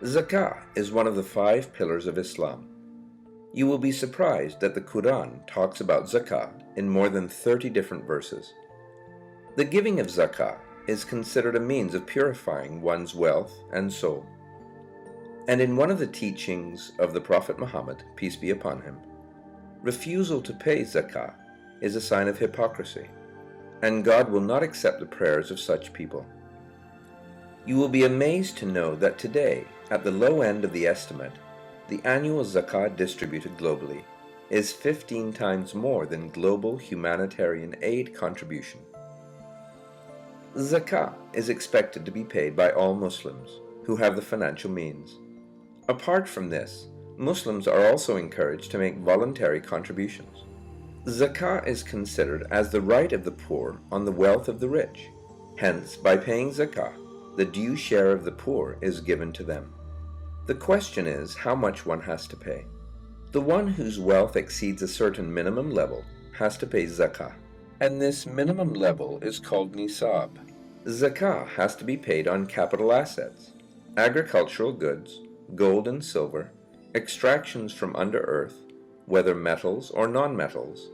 Zakaat is one of the 5 pillars of Islam. You will be surprised that the Quran talks about Zakaat in more than 30 different verses. The giving of Zakaat is considered a means of purifying one's wealth and soul. And in one of the teachings of the Prophet Muhammad, peace be upon him, refusal to pay Zakaat is a sign of hypocrisy, and God will not accept the prayers of such people. You will be amazed to know that today, at the low end of the estimate, the annual Zakat distributed globally is 15 times more than global humanitarian aid contribution. Zakat is expected to be paid by all Muslims who have the financial means. Apart from this, Muslims are also encouraged to make voluntary contributions. Zakat is considered as the right of the poor on the wealth of the rich. Hence, by paying Zakat, the due share of the poor is given to them. The question is how much one has to pay. The one whose wealth exceeds a certain minimum level has to pay Zakah, and this minimum level is called Nisab. Zakah has to be paid on capital assets, agricultural goods, gold and silver, extractions from under earth, whether metals or non-metals,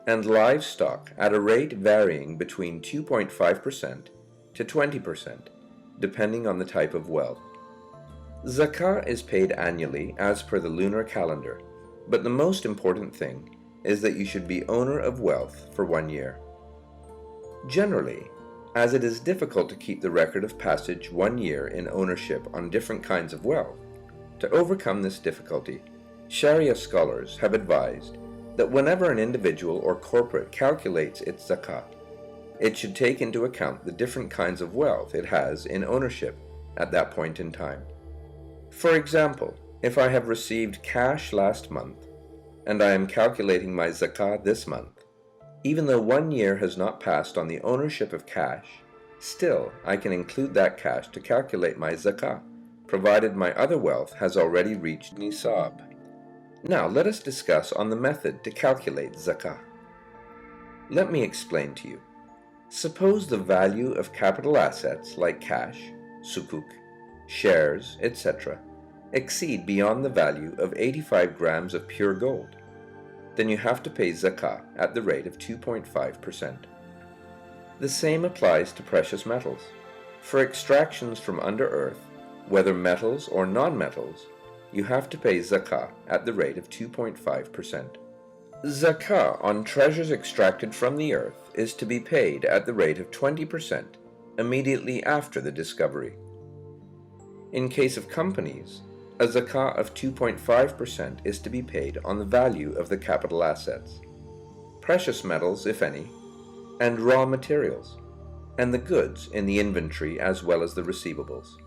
and livestock at a rate varying between 2.5% to 20%, depending on the type of wealth. Zakah is paid annually as per the lunar calendar, but the most important thing is that you should be owner of wealth for 1 year. Generally, as it is difficult to keep the record of passage 1 year in ownership on different kinds of wealth, to overcome this difficulty, Sharia scholars have advised that whenever an individual or corporate calculates its zakah, it should take into account the different kinds of wealth it has in ownership at that point in time. For example, if I have received cash last month, and I am calculating my zakah this month, even though 1 year has not passed on the ownership of cash, still I can include that cash to calculate my zakah, provided my other wealth has already reached nisab. Now let us discuss on the method to calculate zakah. Let me explain to you. Suppose the value of capital assets like cash, sukuk, shares, etc. exceed beyond the value of 85 grams of pure gold. Then you have to pay zakah at the rate of 2.5%. The same applies to precious metals. For extractions from under earth, whether metals or non-metals, you have to pay zakah at the rate of 2.5%. Zakah on treasures extracted from the earth is to be paid at the rate of 20% immediately after the discovery. In case of companies, a zakah of 2.5% is to be paid on the value of the capital assets, precious metals if any, and raw materials, and the goods in the inventory as well as the receivables.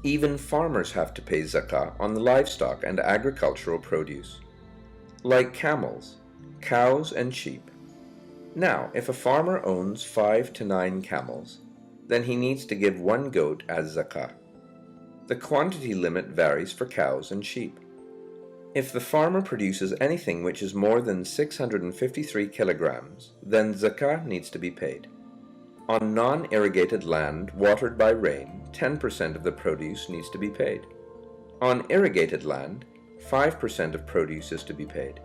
Even farmers have to pay zakah on the livestock and agricultural produce, like camels, cows and sheep. Now, if a farmer owns 5 to 9 camels, then he needs to give 1 goat as zakah. The quantity limit varies for cows and sheep. If the farmer produces anything which is more than 653 kilograms, then zakah needs to be paid. On non-irrigated land watered by rain, 10% of the produce needs to be paid. On irrigated land, 5% of produce is to be paid.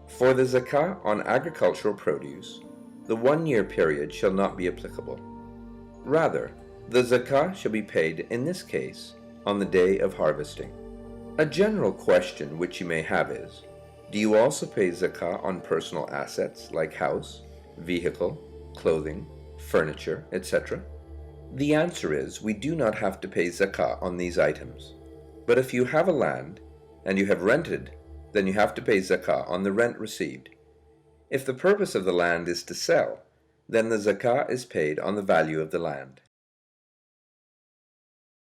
For the zakah on agricultural produce, the 1 year period shall not be applicable. Rather, the zakah shall be paid in this case on the day of harvesting. A general question which you may have is, do you also pay zakah on personal assets like house, vehicle, clothing, furniture, etc.? The answer is we do not have to pay zakah on these items. But if you have a land and you have rented, then you have to pay zakah on the rent received. If the purpose of the land is to sell, then the zakah is paid on the value of the land.